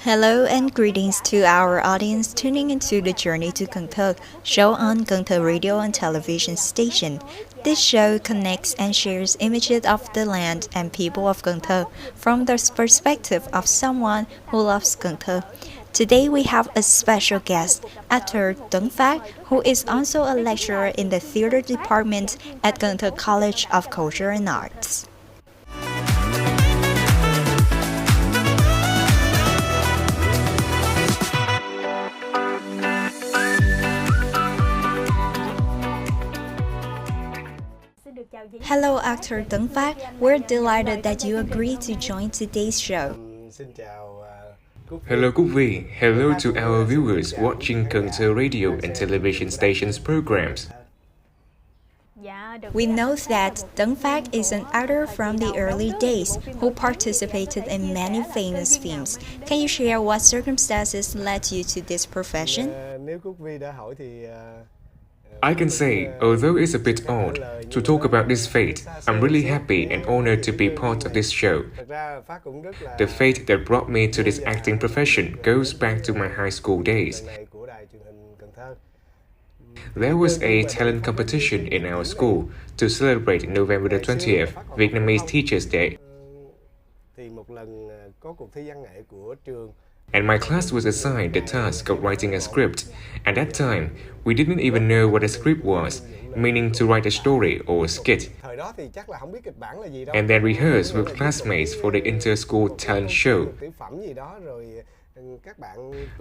Hello and greetings to our audience tuning into the Journey to Cần Thơ, show on Cần Thơ radio and television station. This show connects and shares images of the land and people of Cần Thơ from the perspective of someone who loves Cần Thơ. Today we have a special guest, actor Tấn Phát, who is also a lecturer in the theater department at Cần Thơ College of Culture and Arts. Hello, actor Tấn Phát. We're delighted that you agreed to join today's show. Hello Cúc Vi. Hello to our viewers watching Cần Thơ radio and television stations programs. We know that Tấn Phát is an actor from the early days who participated in many famous films. Can you share what circumstances led you to this profession? I can say, although it's a bit odd to talk about this fate, I'm really happy and honored to be part of this show. The fate that brought me to this acting profession goes back to my high school days. There was a talent competition in our school to celebrate November the 20th, Vietnamese Teachers' Day. And my class was assigned the task of writing a script. At that time, we didn't even know what a script was, meaning to write a story or a skit. And then rehearse with classmates for the inter-school talent show.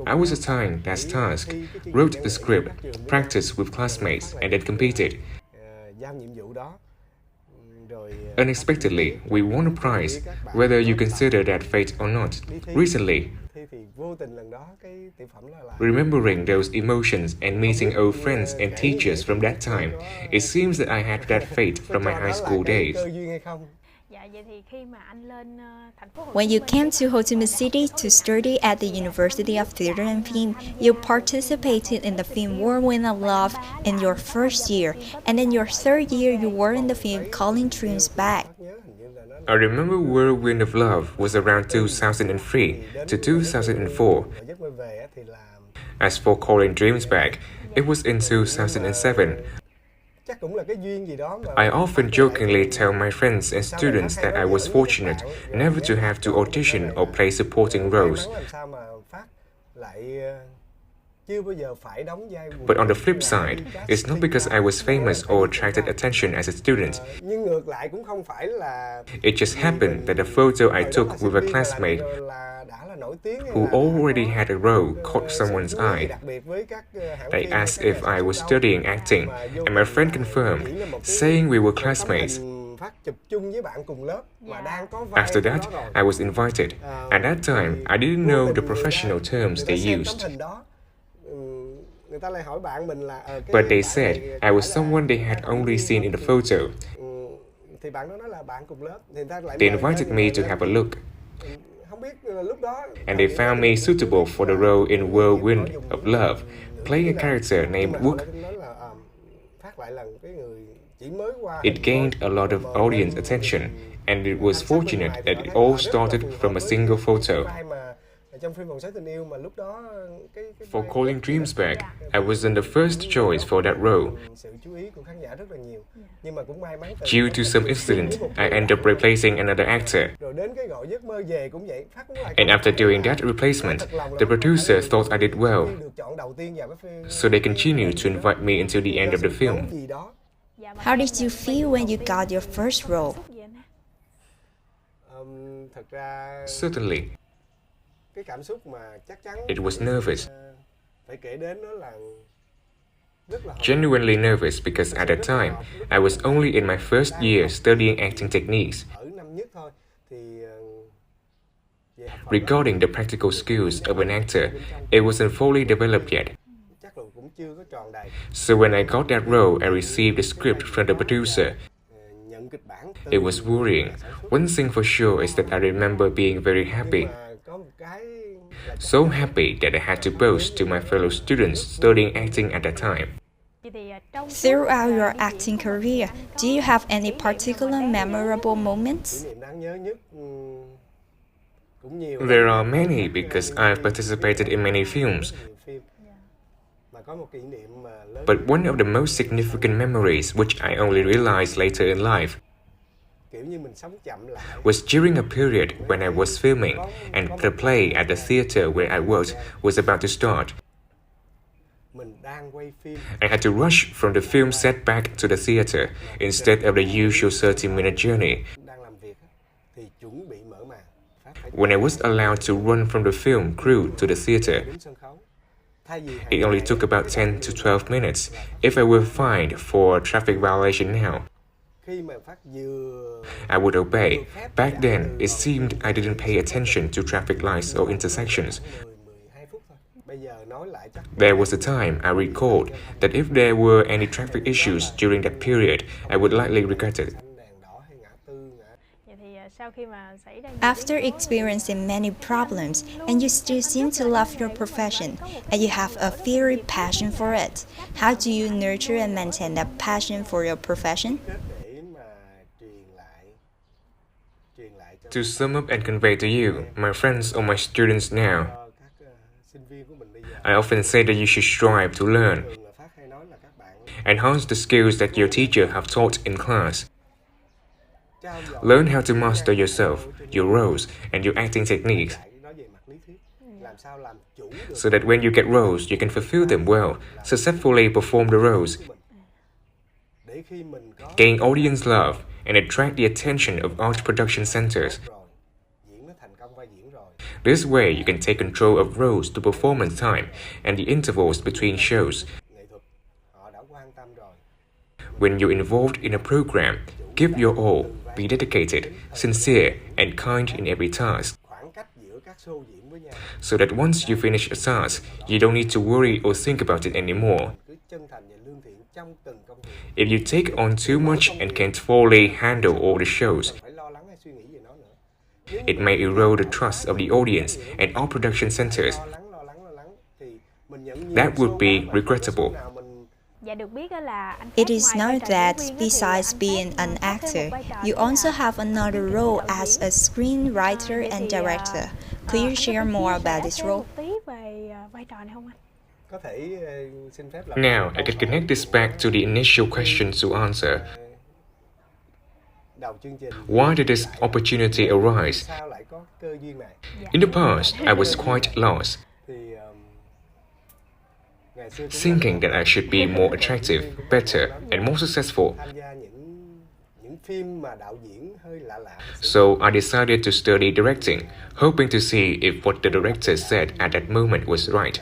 I was assigned that task, wrote the script, practiced with classmates, and then competed. Unexpectedly, we won a prize, whether you consider that fate or not. Recently, remembering those emotions and meeting old friends and teachers from that time, it seems that I had that fate from my high school days. When you came to Ho Chi Minh City to study at the University of Theatre and Film, you participated in the film Whirlwind of Love in your first year, and in your third year you were in the film Calling Dreams Back. I remember Whirlwind of Love was around 2003 to 2004. As for Calling Dreams Back, it was in 2007. I often jokingly tell my friends and students that I was fortunate never to have to audition or play supporting roles. But on the flip side, it's not because I was famous or attracted attention as a student. It just happened that the photo I took with a classmate who already had a role caught someone's eye. They asked if I was studying acting, and my friend confirmed, saying we were classmates. After that, I was invited. At that time, I didn't know the professional terms they used. But they said I was someone they had only seen in the photo. They invited me to have a look. And they found me suitable for the role in Whirlwind of Love, playing a character named Wook. It gained a lot of audience attention, and it was fortunate that it all started from a single photo. For Calling Dreams Back, I wasn't the first choice for that role. Due to some incident, I ended up replacing another actor. And after doing that replacement, the producer thought I did well, so they continued to invite me until the end of the film. How did you feel when you got your first role? Certainly, it was nervous. Genuinely nervous because at that time, I was only in my first year studying acting techniques. Regarding the practical skills of an actor, it wasn't fully developed yet. So when I got that role and received the script from the producer, it was worrying. One thing for sure is that I remember being very happy. So happy that I had to boast to my fellow students studying acting at that time. Throughout your acting career, do you have any particular memorable moments? There are many because I've participated in many films. But one of the most significant memories, which I only realized later in life, was during a period when I was filming and the play at the theater where I worked was about to start. I had to rush from the film set back to the theater instead of the usual 30-minute journey. When I was allowed to run from the film crew to the theater, it only took about 10 to 12 minutes if I were fined for traffic violation now. I would obey. Back then, it seemed I didn't pay attention to traffic lights or intersections. There was a time I recalled that if there were any traffic issues during that period, I would likely regret it. After experiencing many problems, and you still seem to love your profession, and you have a fiery passion for it, how do you nurture and maintain that passion for your profession? To sum up and convey to you, my friends or my students now, I often say that you should strive to learn, enhance the skills that your teacher have taught in class. Learn how to master yourself, your roles, and your acting techniques, so that when you get roles, you can fulfill them well, successfully perform the roles, gain audience love, and attract the attention of art production centers. This way, you can take control of roles to performance time and the intervals between shows. When you're involved in a program, give your all, be dedicated, sincere, and kind in every task. So that once you finish a task, you don't need to worry or think about it anymore. If you take on too much and can't fully handle all the shows, it may erode the trust of the audience and all production centers. That would be regrettable. It is known that besides being an actor, you also have another role as a screenwriter and director. Could you share more about this role? Now, I can connect this back to the initial question to answer. Why did this opportunity arise? In the past, I was quite lost, thinking that I should be more attractive, better, and more successful. So I decided to study directing, hoping to see if what the director said at that moment was right,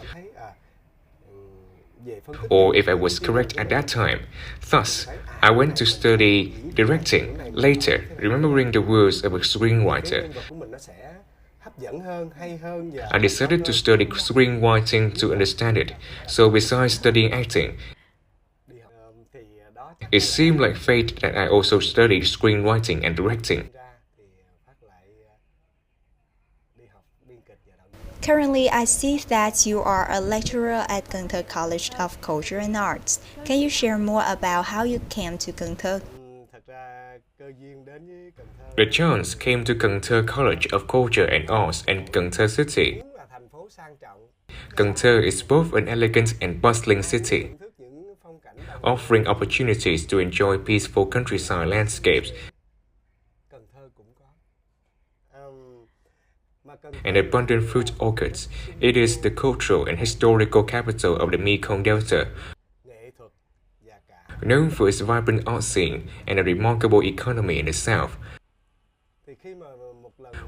or if I was correct at that time. Thus, I went to study directing. Later, remembering the words of a screenwriter, I decided to study screenwriting to understand it. So besides studying acting, it seemed like fate that I also studied screenwriting and directing. Currently, I see that you are a lecturer at Cần Thơ College of Culture and Arts. Can you share more about how you came to Cần Thơ? The chance came to Cần Thơ College of Culture and Arts and Cần Thơ City. Cần Thơ is both an elegant and bustling city, offering opportunities to enjoy peaceful countryside landscapes and abundant fruit orchards. It is the cultural and historical capital of the Mekong Delta, known for its vibrant art scene and a remarkable economy in the south.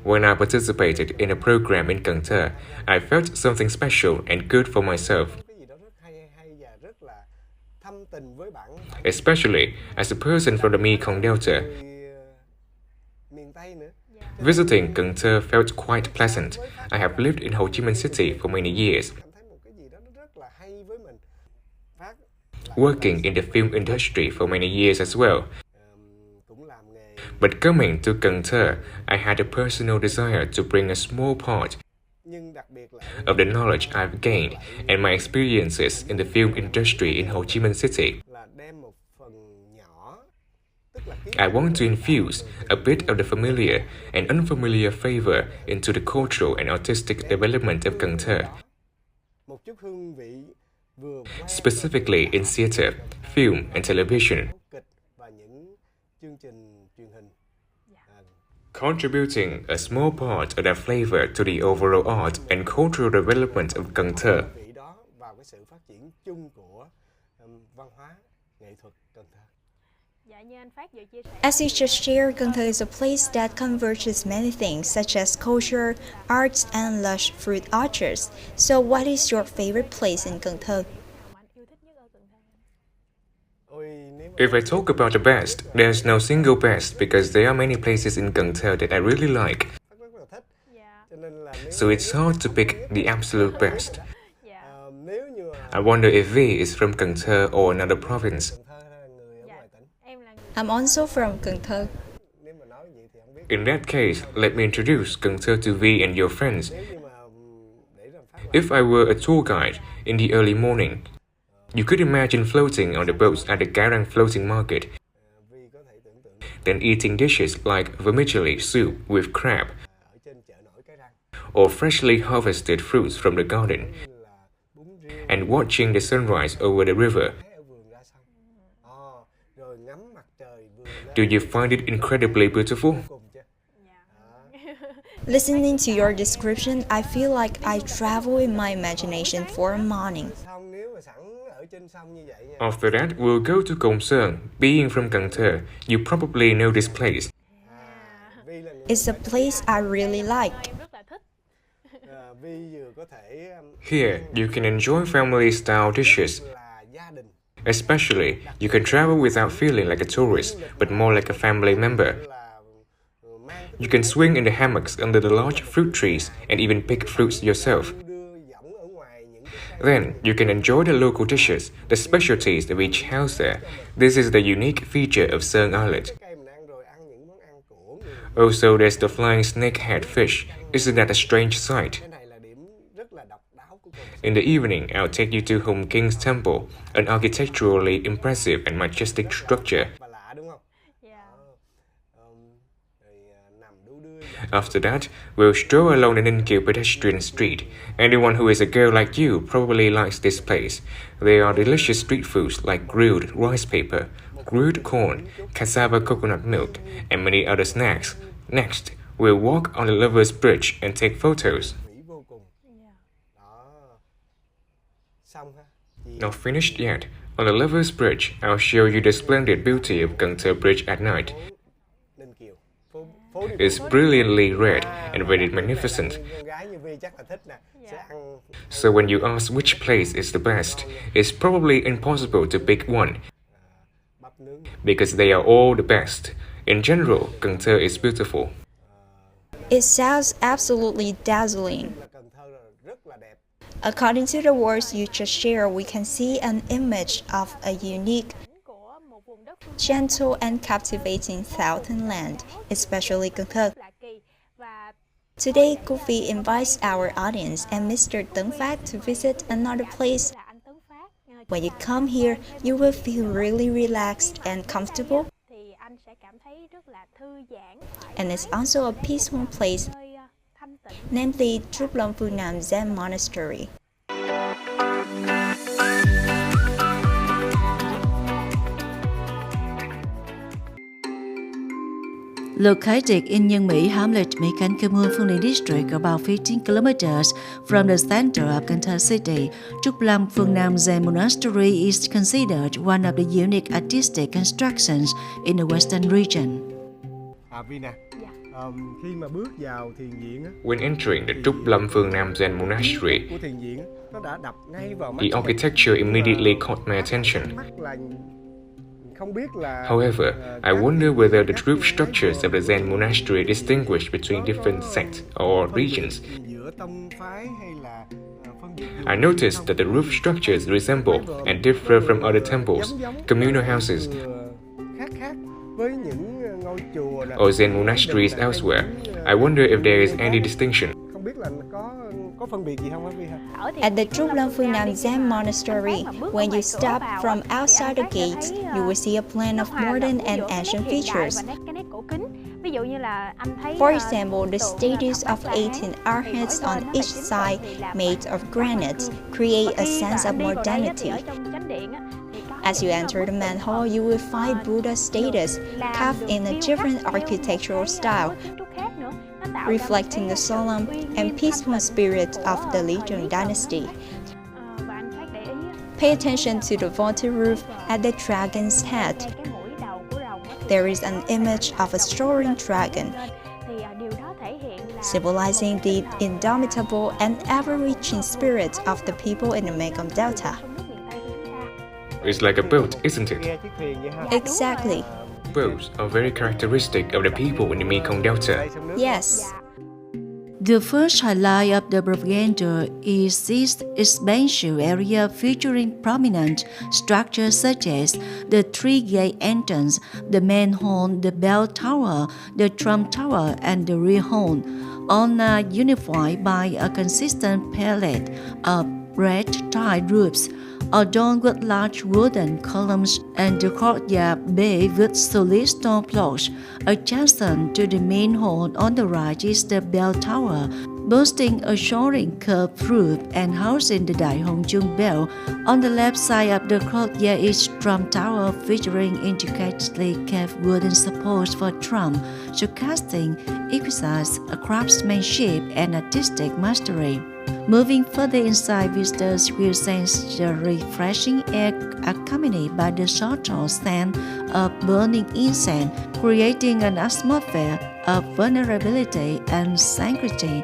When I participated in a program in Cần Thơ, I felt something special and good for myself, especially as a person from the Mekong Delta. Visiting Cần Thơ felt quite pleasant. I have lived in Ho Chi Minh City for many years, working in the film industry for many years as well. But coming to Cần Thơ, I had a personal desire to bring a small part of the knowledge I've gained and my experiences in the film industry in Ho Chi Minh City I want to infuse a bit of the familiar and unfamiliar flavor into the cultural and artistic development of Cần Thơ, specifically in theatre, film, and television, contributing a small part of that flavor to the overall art and cultural development of Cần Thơ. As you just shared, Cần Thơ is a place that converges many things such as culture, arts, and lush fruit orchards. So what is your favorite place in Cần Thơ? If I talk about the best, there's no single best because there are many places in Cần Thơ that I really like. So it's hard to pick the absolute best. I wonder if V is from Cần Thơ or another province. I'm also from Cần Thơ. In that case, let me introduce Cần Thơ to V and your friends. If I were a tour guide in the early morning, you could imagine floating on the boats at the Garang floating market, then eating dishes like vermicelli soup with crab, or freshly harvested fruits from the garden, and watching the sunrise over the river. Do you find it incredibly beautiful? Listening to your description, I feel like I travel in my imagination for a morning. After that, we'll go to Cồn Sơn. Being from Cần Thơ, you probably know this place. It's a place I really like. Here, you can enjoy family-style dishes. Especially, you can travel without feeling like a tourist, but more like a family member. You can swing in the hammocks under the large fruit trees and even pick fruits yourself. Then, you can enjoy the local dishes, the specialties of each house there. This is the unique feature of Sơn Island. Also, there's the flying snakehead fish. Isn't that a strange sight? In the evening, I'll take you to Hùng King's Temple, an architecturally impressive and majestic structure. After that, we'll stroll along the Ninh pedestrian street. Anyone who is a girl like you probably likes this place. There are delicious street foods like grilled rice paper, grilled corn, cassava coconut milk, and many other snacks. Next, we'll walk on the Lovers Bridge and take photos. Not finished yet. On the Lovers Bridge, I'll show you the splendid beauty of Cần Thơ Bridge at night. It's brilliantly red and very magnificent. So when you ask which place is the best, it's probably impossible to pick one, because they are all the best. In general, Cần Thơ is beautiful. It sounds absolutely dazzling. According to the words you just shared, we can see an image of a unique, gentle and captivating southern land, especially Cần Thơ. Today, Goofy invites our audience and Mr. Tấn Phát to visit another place. When you come here, you will feel really relaxed and comfortable. And it's also a peaceful place, namely Trúc Lâm Phương Nam Zen Monastery. Located in Nhân Mỹ hamlet Mỹ Khánh Phương district, about 15 kilometers from the center of Cần Thơ city, Trúc Lâm Phương Nam Zen Monastery is considered one of the unique artistic constructions in the western region. When entering the Trúc Lâm Phương Nam Zen Monastery, the architecture immediately caught my attention. However, I wonder whether the roof structures of the Zen monastery distinguish between different sects or regions. I noticed that the roof structures resemble and differ from other temples, communal houses, or Zen monasteries elsewhere. I wonder if there is any distinction. At the Trúc Lâm Phương Nam Zen Monastery, when you step from outside the gates, you will see a blend of modern and ancient features. For example, the statues of 18 arhats on each side, made of granite, create a sense of modernity. As you enter the main hall, you will find Buddha statues carved in a different architectural style, reflecting the solemn and peaceful spirit of the Liang dynasty. Pay attention to the vaulted roof at the dragon's head. There is an image of a soaring dragon, symbolizing the indomitable and ever-reaching spirit of the people in the Mekong Delta. It's like a boat, isn't it? Exactly. Boats are very characteristic of the people in the Mekong Delta. Yes. The first highlight of the propaganda is this expansive area featuring prominent structures such as the three-gate entrance, the main hall, the bell tower, the trump tower, and the rear hall, all are unified by a consistent palette of red tiled roofs, adorned with large wooden columns, and the courtyard bay with solid stone floors. Adjacent to the main hall on the right is the bell tower, boasting a soaring curved roof and housing the Dai Hong Chung bell. On the left side of the courtyard is Trump Tower, featuring intricately carved wooden supports for trump, showcasing exquisite craftsmanship and artistic mastery. Moving further inside, visitors will sense the refreshing air accompanied by the subtle scent of burning incense, creating an atmosphere of vulnerability and sanctity.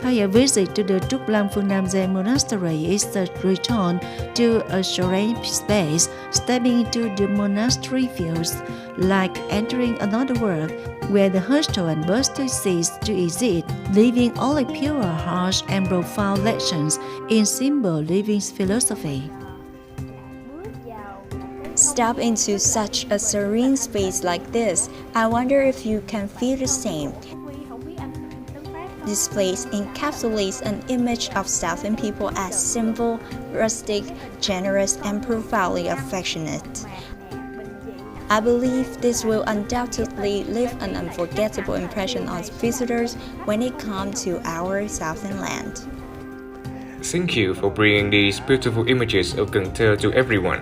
Pay a visit to the Trúc Lâm Phương Nam Zen Monastery is a return to a serene space. Stepping into the monastery feels like entering another world, where the hustle and bustle cease to exist, leaving only pure hearts and profound lessons in simple living philosophy. Step into such a serene space like this. I wonder if you can feel the same. This place encapsulates an image of Southern people as simple, rustic, generous, and profoundly affectionate. I believe this will undoubtedly leave an unforgettable impression on visitors when they come to our southern land. Thank you for bringing these beautiful images of Cần Thơ to everyone.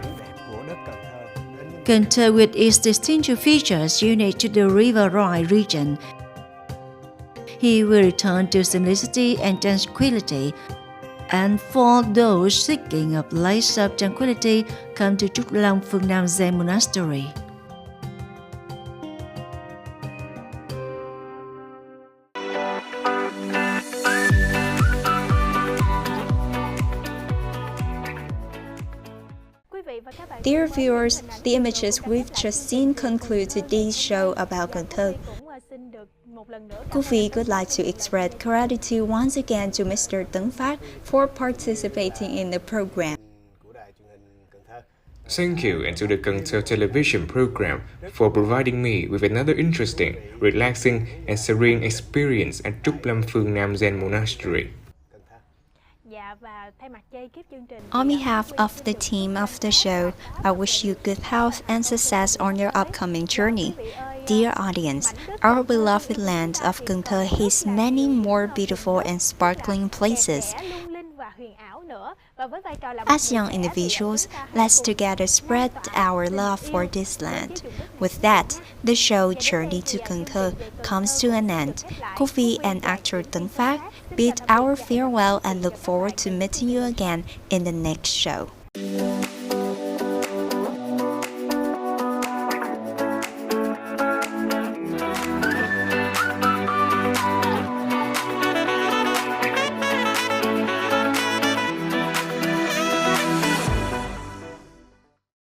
Cần Thơ, with its distinctive features unique to the River Rhine region, he will return to simplicity and tranquility. And for those seeking a place of tranquility, come to Trúc Lâm Phương Nam Zen Monastery. Dear viewers, the images we've just seen conclude today's show about Cần Thơ. Quý vị would like to express gratitude once again to Mr. Tấn Phát for participating in the program. Thank you, and to the Cần Thơ television program for providing me with another interesting, relaxing, and serene experience at Trúc Lâm Phương Nam Zen Monastery. On behalf of the team of the show, I wish you good health and success on your upcoming journey. Dear audience, our beloved land of Cần Thơ has many more beautiful and sparkling places. As young individuals, let's together spread our love for this land. With that, the show Journey to Cần Thơ comes to an end. Quý vị and actor Tấn Phát bid our farewell and look forward to meeting you again in the next show.